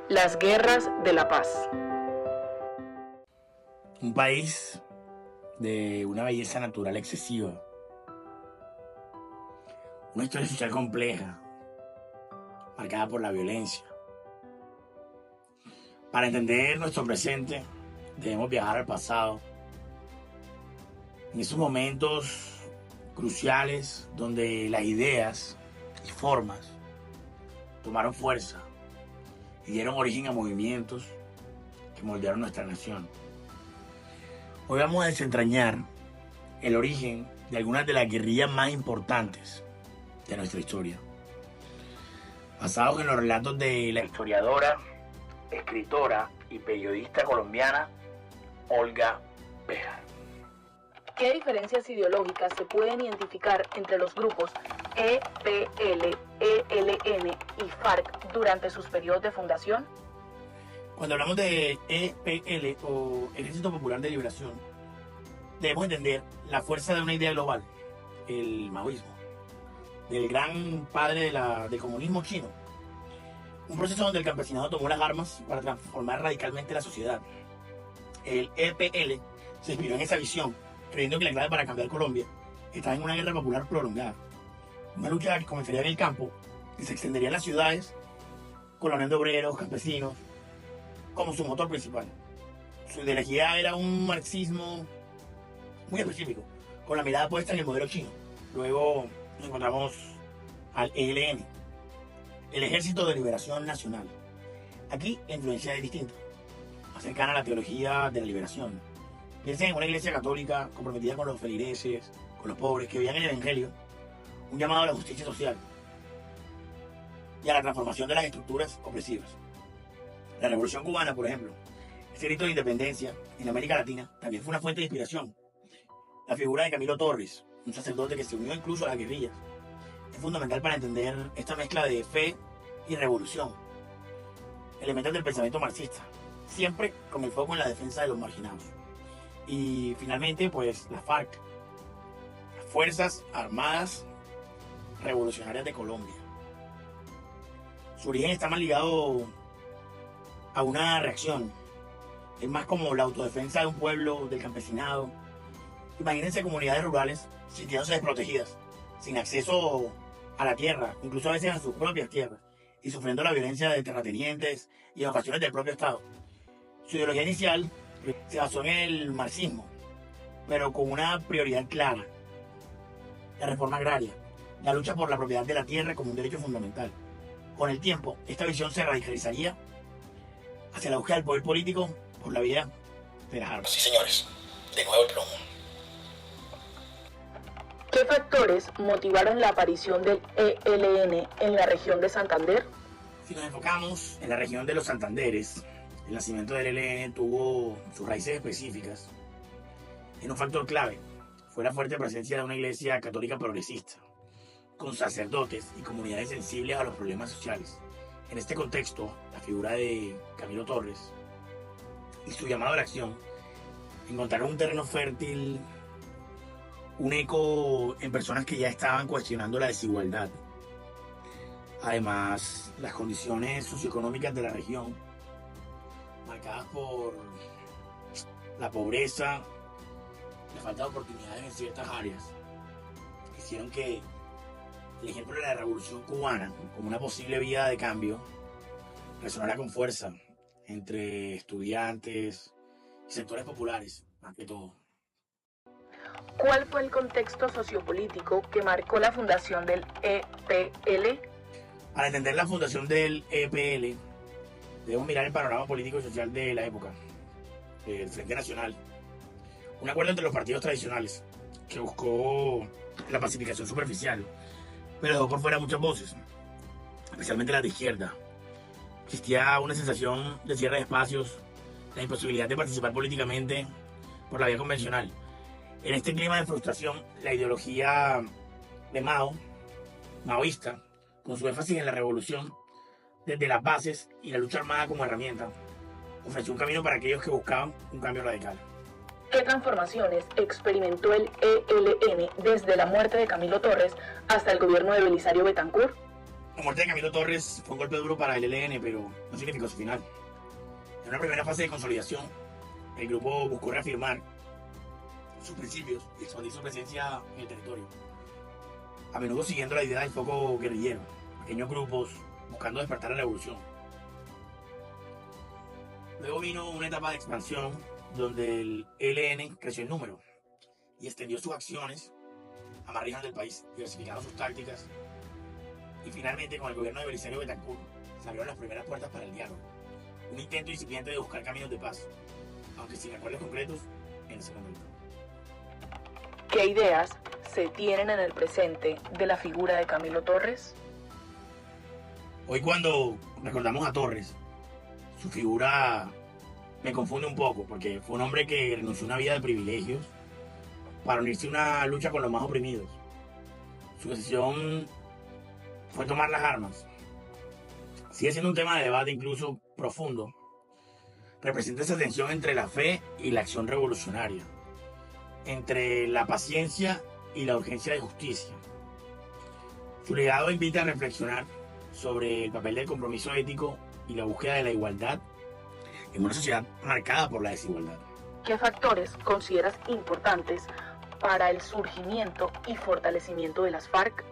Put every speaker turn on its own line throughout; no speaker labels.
Las guerras de la paz.
Un país de una belleza natural excesiva, una historia social compleja, marcada por la violencia. Para entender nuestro presente, debemos viajar al pasado, en esos momentos cruciales donde las ideas y formas tomaron fuerza y dieron origen a movimientos que moldearon nuestra nación. Hoy vamos a desentrañar el origen de algunas de las guerrillas más importantes de nuestra historia, basados en los relatos de la historiadora, escritora y periodista colombiana Olga Béjar.
¿Qué diferencias ideológicas se pueden identificar entre los grupos EPL, ELN y FARC durante sus periodos de fundación?
Cuando hablamos de EPL o Ejército Popular de Liberación, debemos entender la fuerza de una idea global, el maoísmo, del gran padre del comunismo chino. Un proceso donde el campesinado tomó las armas para transformar radicalmente la sociedad. El EPL se inspiró en esa visión, creyendo que la clave para cambiar Colombia estaba en una guerra popular prolongada. Una lucha que comenzaría en el campo y se extendería en las ciudades con la unión de obreros, campesinos, como su motor principal. Su ideología era un marxismo muy específico, con la mirada puesta en el modelo chino. Luego nos encontramos al ELN, el Ejército de Liberación Nacional. Aquí la influencia es distinta, más cercana a la teología de la liberación. Piensen en una iglesia católica comprometida con los feligreses, con los pobres, que veían en el Evangelio un llamado a la justicia social y a la transformación de las estructuras opresivas. La Revolución Cubana, por ejemplo, ese grito de independencia en América Latina, también fue una fuente de inspiración. La figura de Camilo Torres, un sacerdote que se unió incluso a las guerrillas, es fundamental para entender esta mezcla de fe y revolución. Elementos del pensamiento marxista, siempre con el foco en la defensa de los marginados. Y finalmente, pues, la FARC, las Fuerzas Armadas Revolucionarias de Colombia. Su origen está más ligado a una reacción. Es más como la autodefensa de un pueblo, del campesinado. Imagínense comunidades rurales sintiéndose desprotegidas, sin acceso a la tierra, incluso a veces a sus propias tierras, y sufriendo la violencia de terratenientes y en ocasiones del propio Estado. Su ideología inicial se basó en el marxismo, pero con una prioridad clara: la reforma agraria, la lucha por la propiedad de la tierra como un derecho fundamental. Con el tiempo, esta visión se radicalizaría hacia la búsqueda del poder político por la vía de las armas.
Sí, señores, de nuevo el plomo.
¿Qué factores motivaron la aparición del ELN en la región de Santander?
Si nos enfocamos en la región de los Santanderes, el nacimiento del ELN tuvo sus raíces específicas en un factor clave. Fue la fuerte presencia de una iglesia católica progresista, con sacerdotes y comunidades sensibles a los problemas sociales. En este contexto, la figura de Camilo Torres y su llamado a la acción encontraron un terreno fértil, un eco en personas que ya estaban cuestionando la desigualdad. Además, las condiciones socioeconómicas de la región, marcadas por la pobreza, la falta de oportunidades en ciertas áreas, hicieron que el ejemplo de la Revolución Cubana, como una posible vía de cambio, resonara con fuerza entre estudiantes y sectores populares, más que todo.
¿Cuál fue el contexto sociopolítico que marcó la fundación del EPL?
Para entender la fundación del EPL, debemos mirar el panorama político y social de la época, el Frente Nacional. Un acuerdo entre los partidos tradicionales que buscó la pacificación superficial, pero dejó por fuera muchas voces, especialmente las de izquierda. Existía una sensación de cierre de espacios, la imposibilidad de participar políticamente por la vía convencional. En este clima de frustración, la ideología de maoísta, con su énfasis en la revolución desde las bases y la lucha armada como herramienta, ofreció un camino para aquellos que buscaban un cambio radical.
¿Qué transformaciones experimentó el ELN desde la muerte de Camilo Torres hasta el gobierno de Belisario Betancur?
La muerte de Camilo Torres fue un golpe duro para el ELN, pero no significó su final. En una primera fase de consolidación, el grupo buscó reafirmar sus principios y expandir su presencia en el territorio, a menudo siguiendo la idea del foco guerrillero, pequeños grupos buscando despertar la revolución. Luego vino una etapa de expansión donde el ELN creció en número y extendió sus acciones a más regiones del país, diversificando sus tácticas, y finalmente con el gobierno de Belisario Betancur se abrieron las primeras puertas para el diálogo, un intento incipiente de buscar caminos de paz, aunque sin acuerdos concretos en ese momento.
¿Qué ideas se tienen en el presente de la figura de Camilo Torres?
Hoy cuando recordamos a Torres, su figura me confunde un poco, porque fue un hombre que renunció a una vida de privilegios para unirse a una lucha con los más oprimidos. Su decisión fue tomar las armas. Sigue siendo un tema de debate incluso profundo. Representa esa tensión entre la fe y la acción revolucionaria, entre la paciencia y la urgencia de justicia. Su legado invita a reflexionar sobre el papel del compromiso ético y la búsqueda de la igualdad en una sociedad marcada por la desigualdad.
¿Qué factores consideras importantes para el surgimiento y fortalecimiento de las FARC?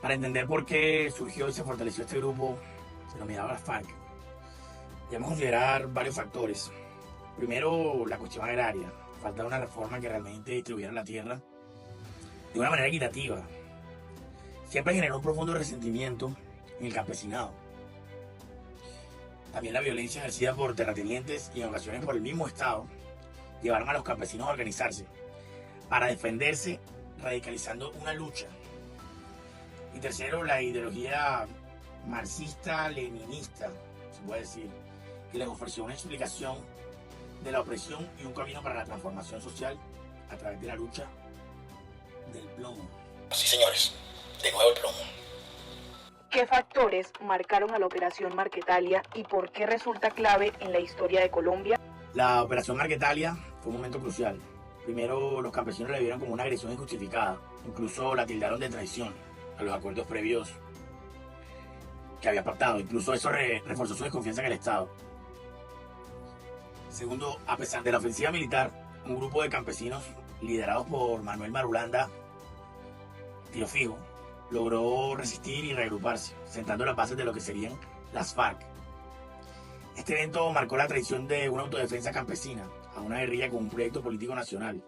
Para entender por qué surgió y se fortaleció este grupo denominado las FARC, debemos considerar varios factores. Primero, la cuestión agraria. Falta una reforma que realmente distribuyera la tierra de una manera equitativa. Siempre generó un profundo resentimiento en el campesinado. También la violencia ejercida por terratenientes y en ocasiones por el mismo Estado llevaron a los campesinos a organizarse para defenderse, radicalizando una lucha. Y tercero, la ideología marxista-leninista, se puede decir, que les ofreció una explicación de la opresión y un camino para la transformación social a través de la lucha del plomo.
Sí, señores, de nuevo el plomo.
¿Qué factores marcaron a la Operación Marquetalia y por qué resulta clave en la historia de Colombia?
La Operación Marquetalia fue un momento crucial. Primero, los campesinos la vieron como una agresión injustificada. Incluso la tildaron de traición a los acuerdos previos que había pactado. Incluso eso reforzó su desconfianza en el Estado. Segundo, a pesar de la ofensiva militar, un grupo de campesinos liderados por Manuel Marulanda, tiro fijo, logró resistir y reagruparse, sentando las bases de lo que serían las FARC. Este evento marcó la traición de una autodefensa campesina a una guerrilla con un proyecto político nacional.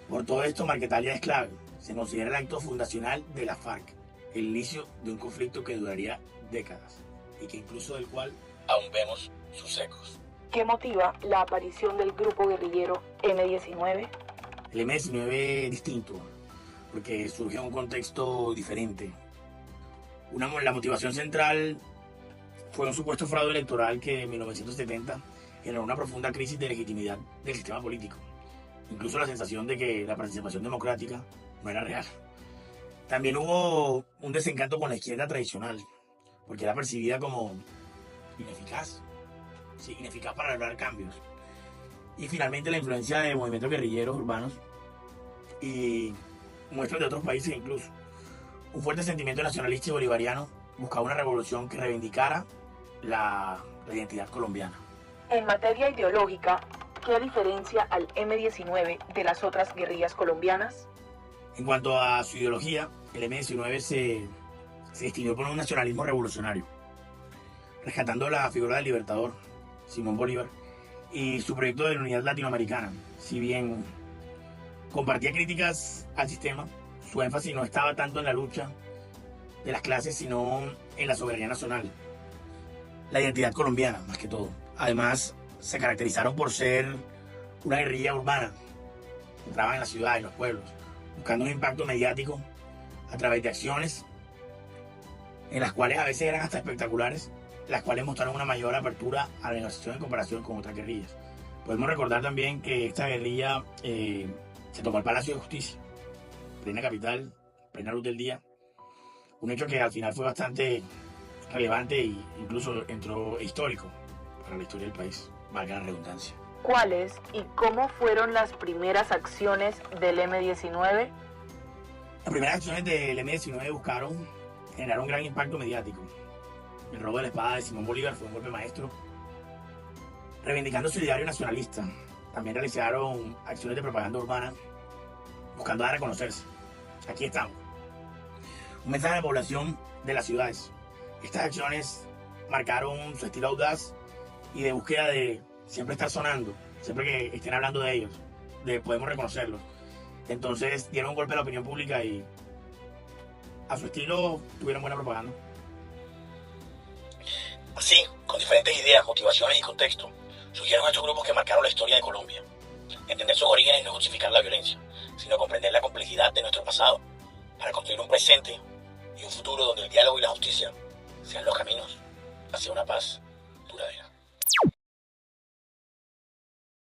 Por todo esto, Marquetalia es clave. Se considera el acto fundacional de la FARC, el inicio de un conflicto que duraría décadas y que incluso del cual
Aún vemos sus ecos.
¿Qué motiva la aparición del grupo guerrillero M-19?
el M-19 es distinto, porque surge en un contexto diferente. La motivación central fue un supuesto fraude electoral que en 1970 generó una profunda crisis de legitimidad del sistema político. Incluso la sensación de que la participación democrática no era real. También hubo un desencanto con la izquierda tradicional, porque era percibida como ineficaz. Sí, ineficaz para lograr cambios. Y finalmente la influencia de movimientos guerrilleros urbanos y muestras de otros países incluso. Un fuerte sentimiento nacionalista y bolivariano buscaba una revolución que reivindicara la identidad colombiana.
En materia ideológica, ¿qué diferencia al M-19 de las otras guerrillas colombianas?
En cuanto a su ideología, el M-19 se distinguió por un nacionalismo revolucionario, rescatando la figura del libertador, Simón Bolívar, y su proyecto de la unidad latinoamericana. Si bien compartía críticas al sistema, su énfasis no estaba tanto en la lucha de las clases, sino en la soberanía nacional, la identidad colombiana, más que todo. Además, se caracterizaron por ser una guerrilla urbana. Entraban en la ciudad, en los pueblos, buscando un impacto mediático a través de acciones en las cuales a veces eran hasta espectaculares, las cuales mostraron una mayor apertura a la negociación en comparación con otras guerrillas. Podemos recordar también que esta guerrilla se tomó el Palacio de Justicia, plena capital, plena luz del día, un hecho que al final fue bastante relevante e incluso entró histórico para la historia del país, valga la redundancia.
¿Cuáles y cómo fueron las primeras acciones del M-19?
Las primeras acciones del M-19 buscaron generaron un gran impacto mediático. El robo de la espada de Simón Bolívar fue un golpe maestro, reivindicando su ideario nacionalista. También realizaron acciones de propaganda urbana, buscando dar a conocerse. Aquí estamos. Un mensaje a la población de las ciudades. Estas acciones marcaron su estilo audaz y de búsqueda de siempre estar sonando, siempre que estén hablando de ellos, podemos reconocerlos. Entonces dieron un golpe a la opinión pública y a su estilo tuvieron buena propaganda.
Así, con diferentes ideas, motivaciones y contexto, surgieron estos grupos que marcaron la historia de Colombia. Entender sus orígenes no es justificar la violencia, sino comprender la complejidad de nuestro pasado para construir un presente y un futuro donde el diálogo y la justicia sean los caminos hacia una paz duradera.